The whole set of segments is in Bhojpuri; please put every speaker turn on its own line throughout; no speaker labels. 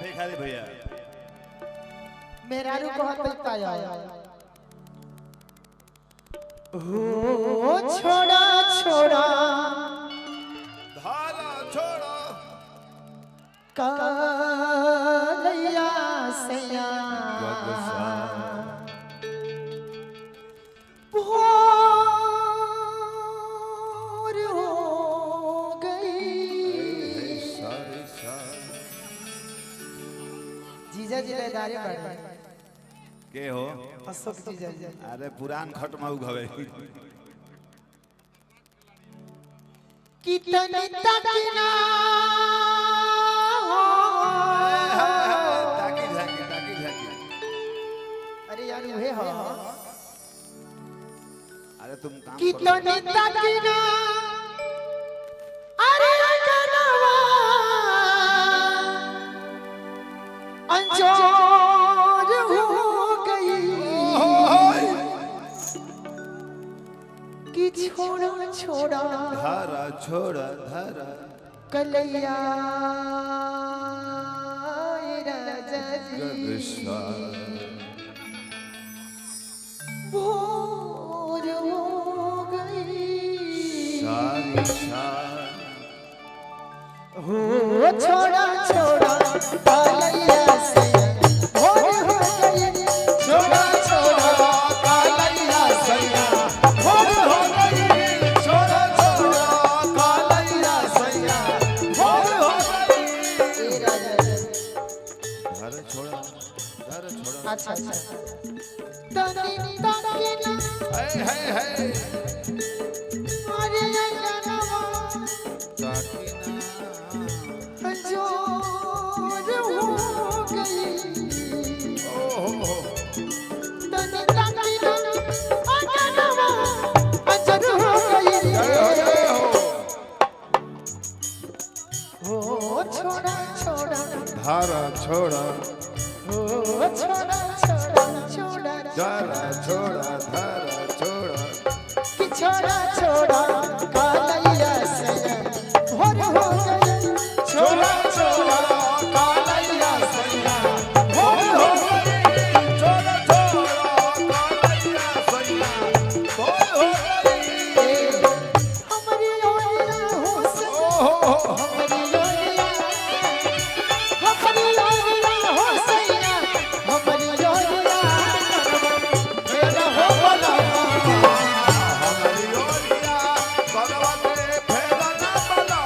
भिखारी भैया
मेरा रू कहत पाया हो छोड़ा छोड़ा
धारा छोड़ा
कालैया सैया भोर हो गई जीजा जी दारे पड़े
के हो
अशोक जीजा जी
अरे पुरान खटमाऊ घवे
कितनी तकना
ताकी झाकी
अरे यार ये हो
अरे तुम काम
कितनी तकना अरे कनवा अंजोर हो गई कि छोड़ा छोड़ा
धारा छोड़ा धारा
कलैया राजा जी भोर हो गई हो छोड़ा छोड़ा कलैया से भोर हो गई छोड़ा छोड़ा कलैया से भोर हो गई छोड़ा छोड़ा कलैया से भोर हो गई
धारा छोड़ा
अच्छा अच्छा तनी तनी
है
अरे जनवा अंजोर हो गई तनी तनी जनवा अंजोर हो गई हो छोड़ा छोड़ा
धारा छोड़ा
हो छोड़ा छोड़ा छोड़ा
धारा छोड़ा धारा छोड़ा
कि छोड़ा छोड़ा कालैया से भोर हो गई छोड़ा छोड़ा कालैया से भोर हो गई
छोड़ा छोड़ा कालैया सैया भोर हो गई
हमारी ओरिया हो से हमारी ओरिया हो सैया हमारी ओरिया मेरा हो बना
हमारी ओरिया बलवते फेरा ना बलवा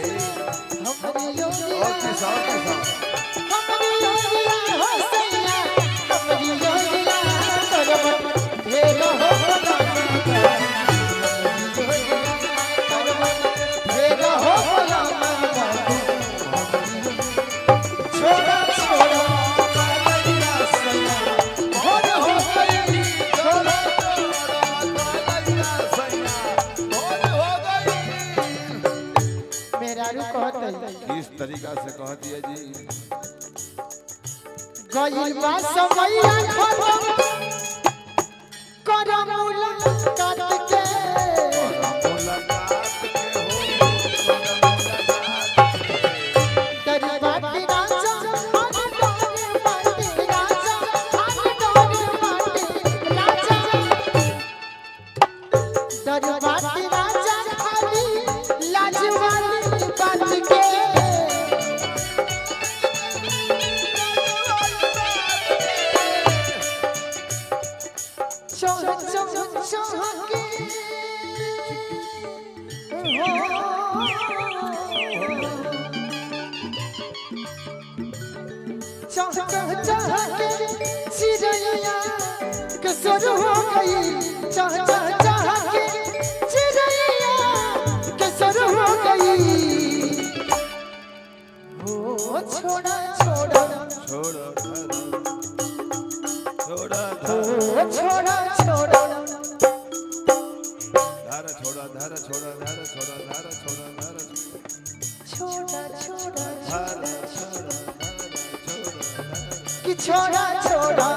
हमारी ओरिया
और किसान
हमारी ओरिया हो सैया हमारी ओरिया मेरा हो बना मेरा हो बना छोड़ा छोड़ा कालैया सैया भोर हो गई छोड़ा
कालैया सैया भोर हो गई
मेरा रू कहत
किस तरीका से कह दिया जी
गइल बा समैया खत्म कर मुलाकात के दरबाती राजा आज दरबाती राजा आज दरबाती राजा दरबाती राजा खाली लाज वाली बात के कसर हो गई चाह चाह चाह के चिड़ैया कसर हो गई हो छोड़ा छोड़ा
छोड़ा छोड़ा
हो छोड़ा छोड़ा
धारा छोड़ा धारा छोड़ा धारा छोड़ा धारा छोड़ा धारा
छोड़ा छोड़ा
धारा छोड़ा
कि छोड़ा छोड़ा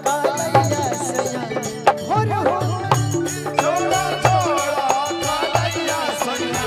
कालैया सैया भोर हो
छोड़ा छोड़ा कालैया सैया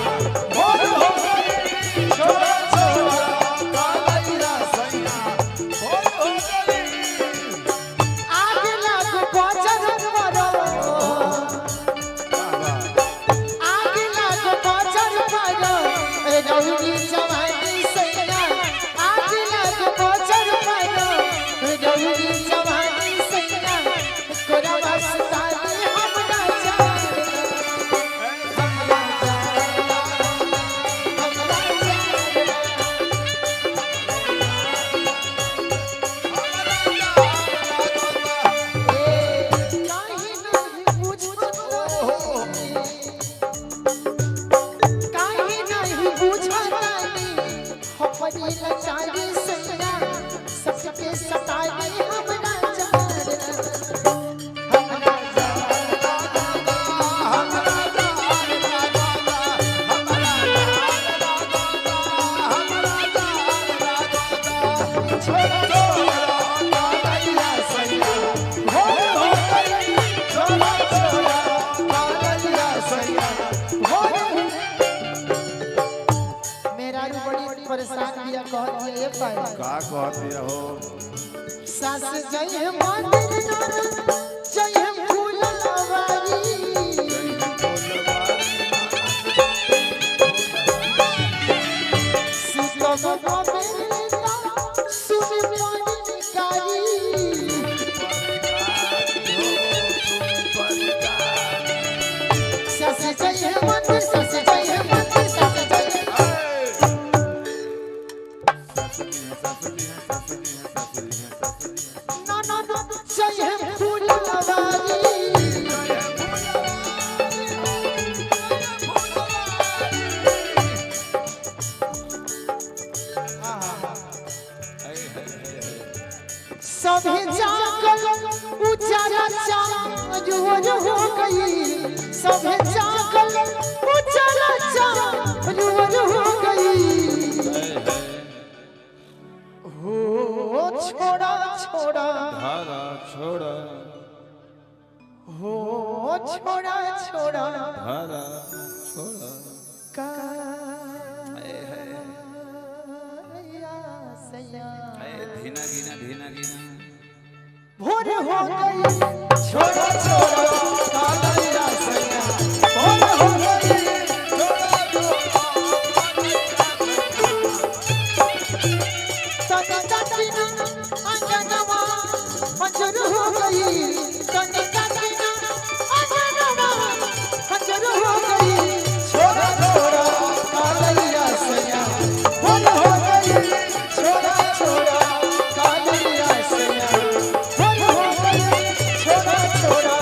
परेशान किया कह दिया ये पाए
का कहती हो
सास जय मंदिर जय फूलवारी सुतम कबेला सुनि पानी निकारी सास जय मंदिर सास जय मंदिर सास जय ना ना ना जय फूलवारी सभी जागल उजाला चाँद हो गई सभी जागल